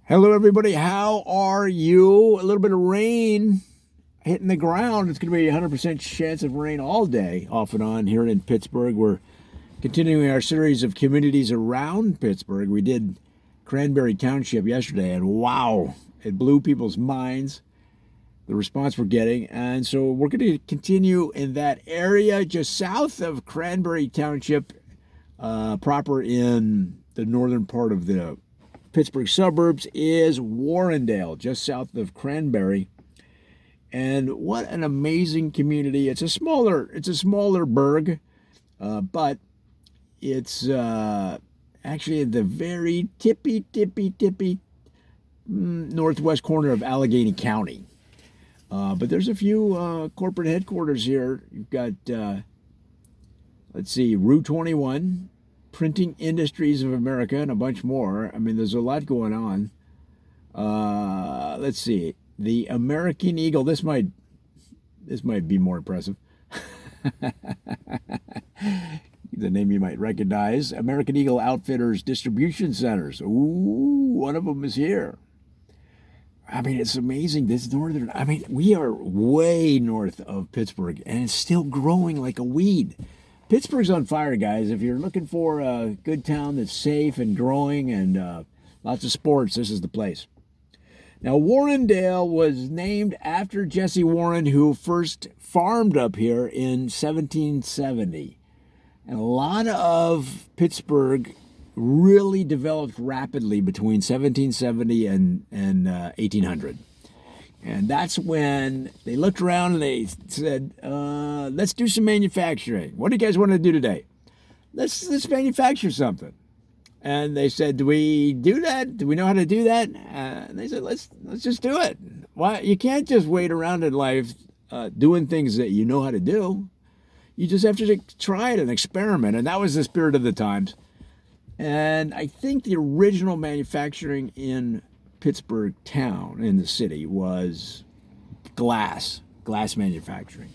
Hello, everybody. How are you? A little bit of rain hitting the ground. It's going to be a 100% chance of rain all day, off and on, here in Pittsburgh. We're continuing our series of communities around Pittsburgh. We did Cranberry Township yesterday, and wow, it blew people's minds, the response we're getting. And so we're going to continue in that area just south of Cranberry Township, proper in the northern part of the Pittsburgh suburbs is Warrendale, just south of Cranberry. And what an amazing community. It's a smaller burg, but it's actually at the very tippy northwest corner of Allegheny County. But there's a few corporate headquarters here. You've got, let's see, Route 21, Printing Industries of America, and a bunch more. I mean, there's a lot going on. Let's see, the American Eagle. This might be more impressive. The name you might recognize: American Eagle Outfitters Distribution Centers. Ooh, one of them is here. I mean, it's amazing. This northern. I mean, we are way north of Pittsburgh, and it's still growing like a weed. Pittsburgh's on fire, guys. If you're looking for a good town that's safe and growing and lots of sports, this is the place. Now, Warrendale was named after Jesse Warren, who first farmed up here in 1770. And a lot of Pittsburgh really developed rapidly between 1770 and 1800. And that's when they looked around and they said, let's do some manufacturing. What do you guys want to do today? Let's manufacture something. And they said, do we do that? Do we know how to do that? And they said, let's just do it. Why? You can't just wait around in life doing things that you know how to do. You just have to try it and experiment. And that was the spirit of the times. And I think the original manufacturing in Pittsburgh town, in the city, was glass manufacturing.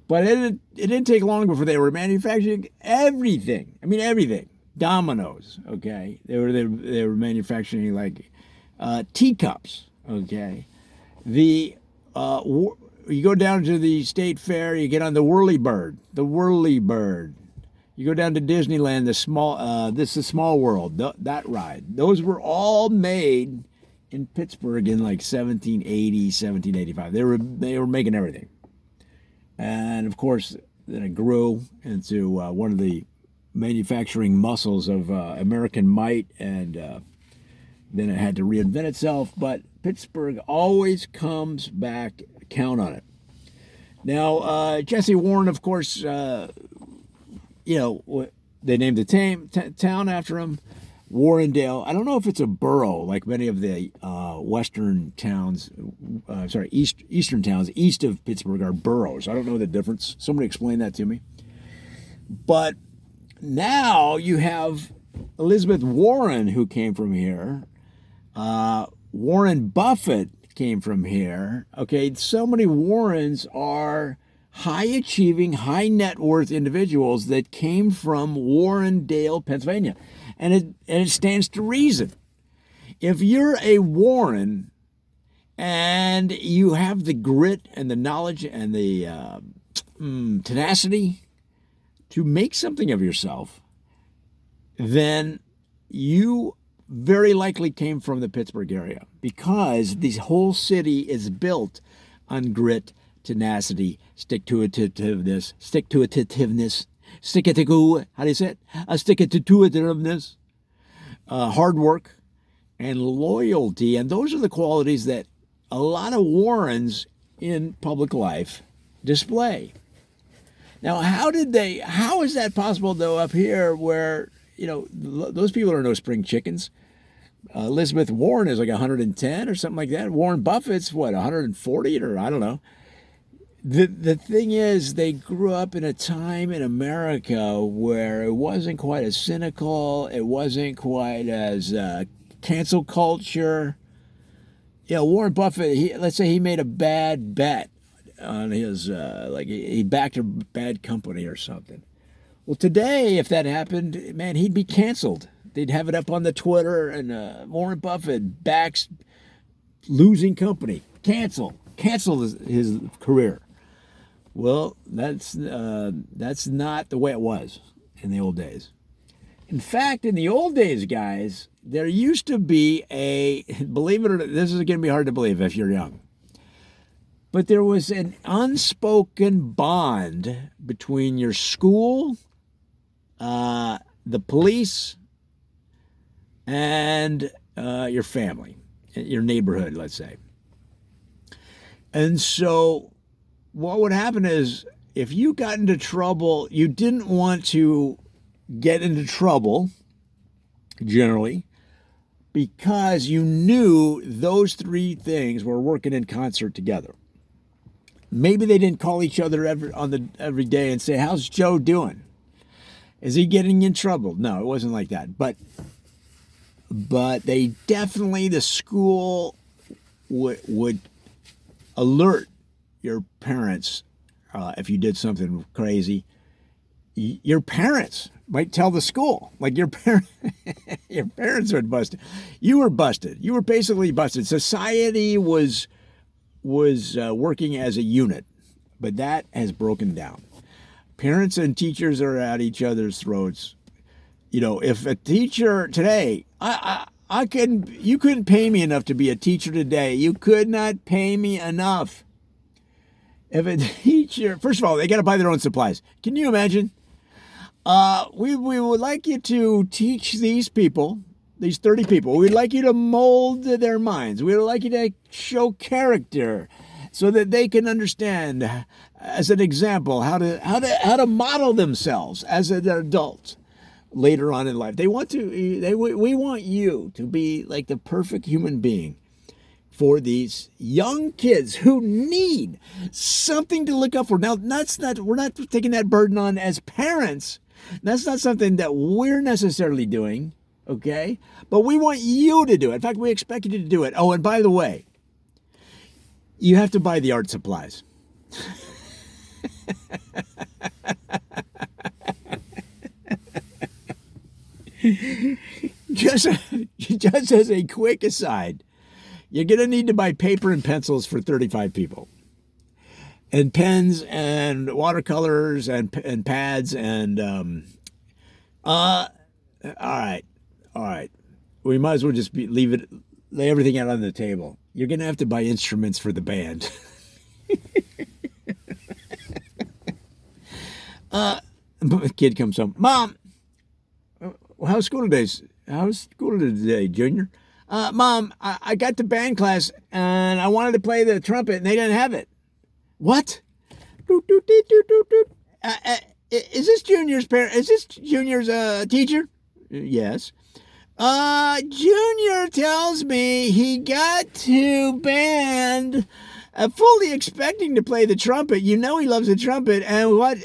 But it didn't take long before they were manufacturing everything. I mean, everything. Dominoes, okay? They were manufacturing like teacups, okay? You go down to the state fair, you get on the Whirlybird. You go down to Disneyland, this is Small World, that ride. Those were all made in Pittsburgh in like 1780, 1785. They were making everything. And of course, then it grew into one of the manufacturing muscles of American might, and then it had to reinvent itself. But Pittsburgh always comes back, count on it. Now, Jesse Warren, of course, they named the town after him, Warrendale. I don't know if it's a borough like many of the western towns, eastern towns east of Pittsburgh are boroughs. I don't know the difference. Somebody explain that to me. But now you have Elizabeth Warren, who came from here. Warren Buffett came from here. Okay, so many Warrens are high-achieving, high-net-worth individuals that came from Warrendale, Pennsylvania. And it stands to reason. If you're a Warren and you have the grit and the knowledge and the tenacity to make something of yourself, then you very likely came from the Pittsburgh area, because this whole city is built on grit, tenacity, stick-to-itiveness, hard work, and loyalty. And those are the qualities that a lot of Warrens in public life display. Now, how is that possible, though, up here where, those people are no spring chickens? Elizabeth Warren is like 110 or something like that. Warren Buffett's, 140, or I don't know. The thing is, they grew up in a time in America where it wasn't quite as cynical. It wasn't quite as cancel culture. Warren Buffett, let's say he made a bad bet on his, he backed a bad company or something. Well, today, if that happened, man, he'd be canceled. they'd have it up on the Twitter, and Warren Buffett backs losing company. Cancel his career. Well, that's not the way it was in the old days. In fact, in the old days, guys, there used to be believe it or not, this is going to be hard to believe if you're young, but there was an unspoken bond between your school, the police, and your family, your neighborhood, let's say. And so what would happen is, if you got into trouble, you didn't want to get into trouble, generally, because you knew those three things were working in concert together. Maybe they didn't call each other every day and say, "How's Joe doing? Is he getting in trouble?" No, it wasn't like that. But they definitely, the school would alert your parents if you did something crazy. Your parents might tell the school, like your parents are busted. You were busted. You were basically busted. Society was working as a unit, but that has broken down. Parents and teachers are at each other's throats. You know, if a teacher today, you couldn't pay me enough to be a teacher today. You could not pay me enough. If a teacher, first of all, they got to buy their own supplies. Can you imagine? We would like you to teach these people, these 30 people. We'd like you to mold their minds. We'd like you to show character so that they can understand, as an example, how to model themselves as an adult later on in life. We want you to be like the perfect human being for these young kids who need something to look up for. Now, we're not taking that burden on as parents. That's not something that we're necessarily doing, okay? But we want you to do it. In fact, we expect you to do it. Oh, and by the way, you have to buy the art supplies. Just as a quick aside, you're going to need to buy paper and pencils for 35 people. And pens and watercolors and pads and all right. We might as well just lay everything out on the table. You're gonna have to buy instruments for the band. Kid comes home, Mom. How's school today, Junior? Mom, I got to band class and I wanted to play the trumpet and they didn't have it. What? Is this Junior's parent? Is this Junior's teacher? Yes. Junior tells me he got to band, fully expecting to play the trumpet. You know he loves the trumpet. And what?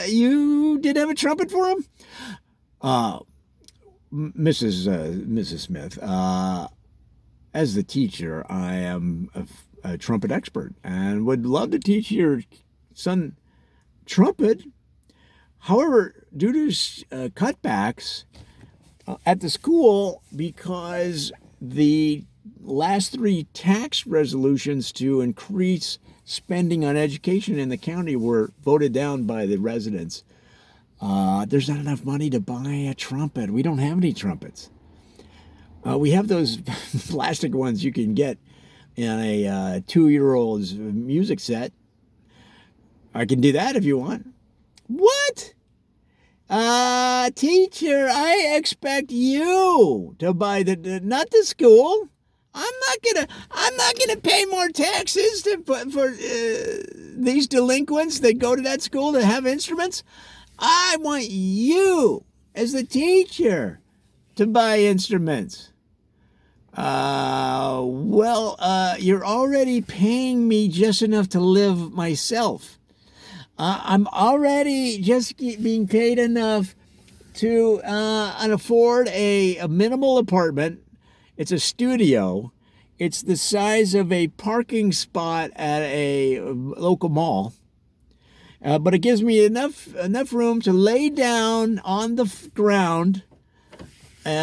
You did have a trumpet for him? Mrs. Smith. As the teacher, I am a trumpet expert and would love to teach your son trumpet. However, due to cutbacks at the school, because the last 3 tax resolutions to increase spending on education in the county were voted down by the residents, there's not enough money to buy a trumpet. We don't have any trumpets. We have those plastic ones you can get in a 2-year-old's music set. I can do that if you want. What? Teacher, I expect you to buy not the school. I'm not gonna pay more taxes for these delinquents that go to that school to have instruments. I want you, as the teacher, to buy instruments. You're already paying me just enough to live myself. I'm already just being paid enough to afford a minimal apartment. It's a studio. It's the size of a parking spot at a local mall. But it gives me enough room to lay down on the ground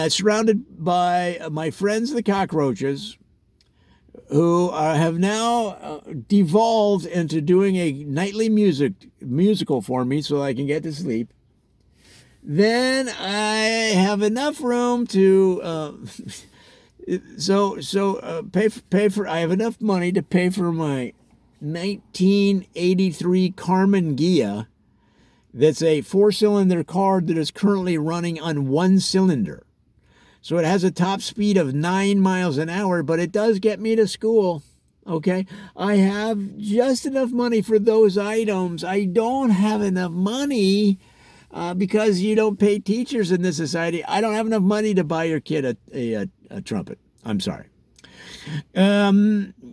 surrounded by my friends the cockroaches, who have now devolved into doing a nightly musical for me so I can get to sleep. Then I have enough room to pay for. I have enough money to pay for my 1983 Carmen Ghia. That's a 4-cylinder car that is currently running on 1 cylinder. So it has a top speed of 9 miles an hour, but it does get me to school. Okay, I have just enough money for those items. I don't have enough money because you don't pay teachers in this society. I don't have enough money to buy your kid a trumpet. I'm sorry.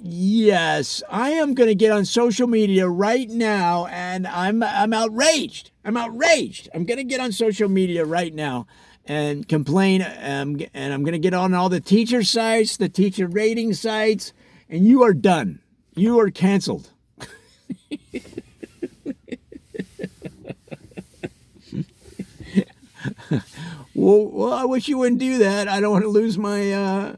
Yes, I am going to get on social media right now, and I'm outraged. I'm outraged. I'm going to get on social media right now and complain, and I'm going to get on all the teacher sites, the teacher rating sites, and you are done. You are canceled. Well, I wish you wouldn't do that. I don't want to lose my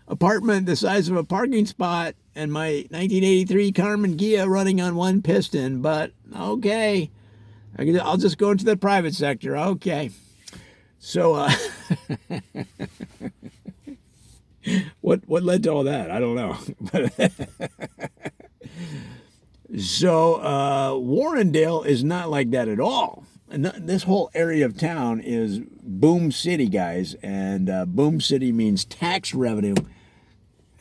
apartment the size of a parking spot and my 1983 Carmen Ghia running on 1 piston, but okay. I'll just go into the private sector. Okay. So, what led to all that? I don't know. So, Warrendale is not like that at all. And this whole area of town is Boom City, guys. And Boom City means tax revenue.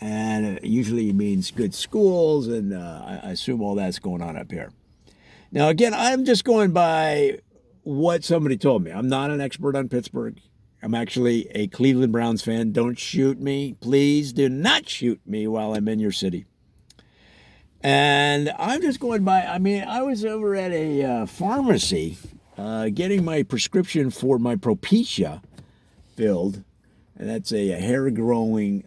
And it usually means good schools. And I assume all that's going on up here. Now, again, I'm just going by what somebody told me. I'm not an expert on Pittsburgh. I'm actually a Cleveland Browns fan. Don't shoot me. Please do not shoot me while I'm in your city. And I'm just going by, I was over at a pharmacy getting my prescription for my Propecia filled. And that's a hair-growing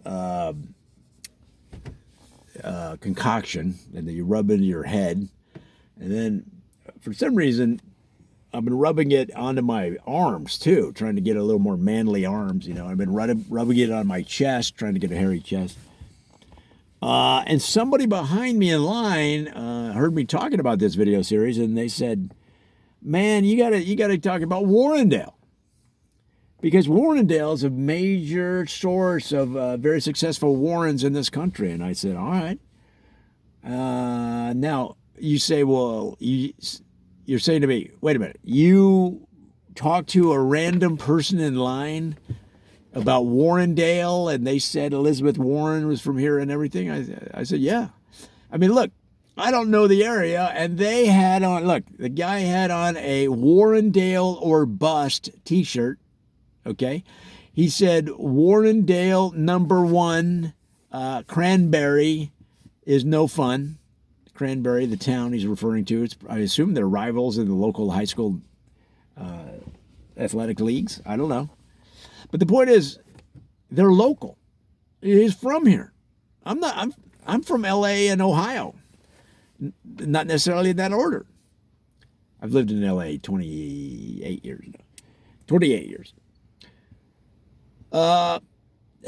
concoction and that you rub into your head. And then, for some reason, I've been rubbing it onto my arms, too, trying to get a little more manly arms. I've been rubbing it on my chest, trying to get a hairy chest. And somebody behind me in line heard me talking about this video series, and they said, man, you gotta talk about Warrendale. Because Warrendale is a major source of very successful Warrens in this country. And I said, all right. Now, you say, well, you're saying to me, wait a minute, you talked to a random person in line about Warrendale and they said Elizabeth Warren was from here and everything? I said, yeah. Look, I don't know the area, and they had on, the guy had on a Warrendale or bust t-shirt, okay? He said, Warrendale #1, Cranberry is no fun. Cranberry, the town he's referring to. I assume they're rivals in the local high school athletic leagues. I don't know. But the point is, they're local. He's from here. I'm from LA and Ohio. Not necessarily in that order. I've lived in LA 28 years now. 28 years.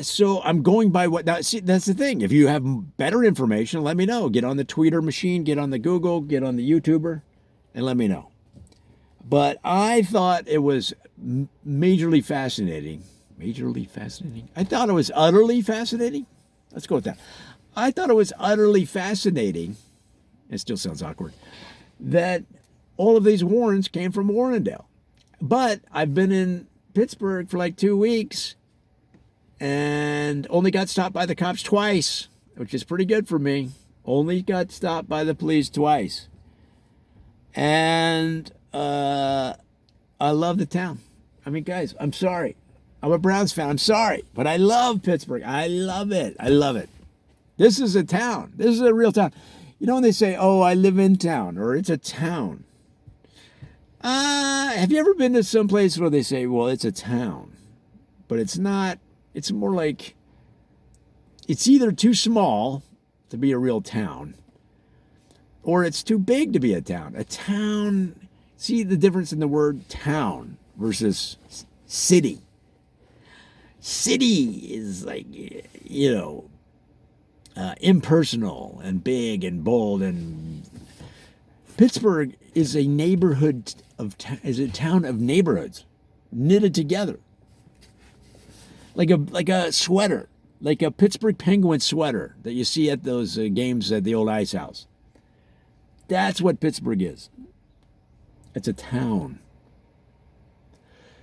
So I'm going by what, now, see, that's the thing. If you have better information, let me know. Get on the Twitter machine, get on the Google, get on the YouTuber, and let me know. But I thought it was majorly fascinating. Majorly fascinating? I thought it was utterly fascinating. Let's go with that. I thought it was utterly fascinating. It still sounds awkward. That all of these Warrens came from Warrendale. But I've been in Pittsburgh for like 2 weeks and only got stopped by the cops twice, which is pretty good for me. Only got stopped by the police twice. And I love the town. Guys, I'm sorry. I'm a Browns fan. I'm sorry. But I love Pittsburgh. I love it. I love it. This is a town. This is a real town. When they say, oh, I live in town, or it's a town. Have you ever been to some place where they say, well, it's a town, but it's not? It's more like it's either too small to be a real town, or it's too big to be a town. A town, see the difference in the word town versus city. city is like, impersonal and big and bold, and Pittsburgh is a town of neighborhoods knitted together, like a sweater, like a Pittsburgh Penguin sweater that you see at those games at the old ice house. That's what Pittsburgh is. It's a town.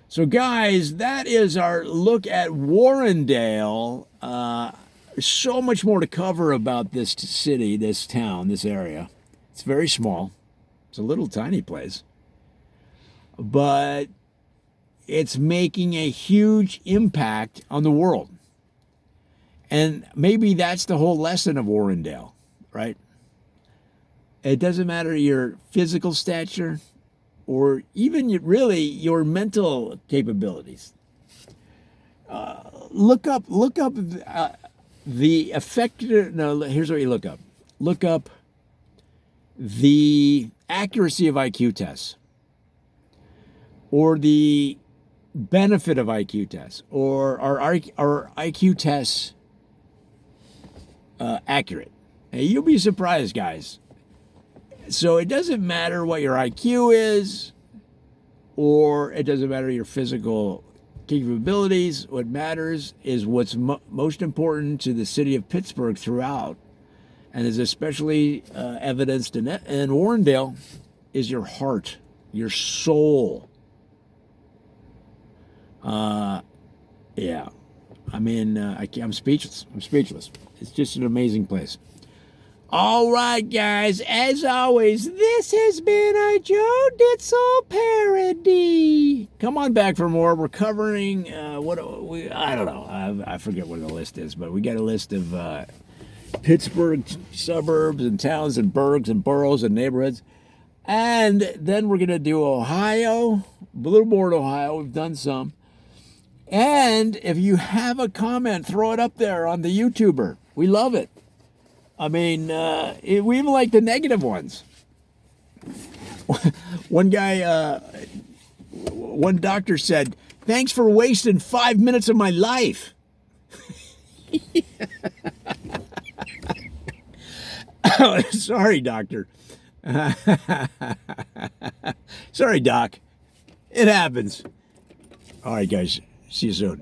So, guys, that is our look at Warrendale. There's so much more to cover about this city, this town, this area. It's very small. It's a little tiny place. But it's making a huge impact on the world. And maybe that's the whole lesson of Warrendale, right? It doesn't matter your physical stature or even really your mental capabilities. Look up the effect. No, here's what you look up. Look up the accuracy of IQ tests, or the benefit of IQ tests, or are IQ tests accurate? And you'll be surprised, guys. So it doesn't matter what your IQ is, or it doesn't matter your physical capabilities. What matters is what's most important to the city of Pittsburgh throughout, and is especially evidenced in Warrendale, is your heart, your soul. Yeah. I mean, I'm speechless. I'm speechless. It's just an amazing place. All right, guys. As always, this has been a Joe Ditzel parody. Come on back for more. We're covering I don't know. I forget what the list is, but we got a list of Pittsburgh suburbs and towns and burgs and boroughs and neighborhoods. And then we're going to do Ohio, a little more to Ohio. We've done some. And if you have a comment, throw it up there on the YouTuber. We love it. I mean, we even like the negative ones. One guy, one doctor said, "Thanks for wasting 5 minutes of my life." Sorry, doctor. Sorry, doc. It happens. All right, guys. See you soon.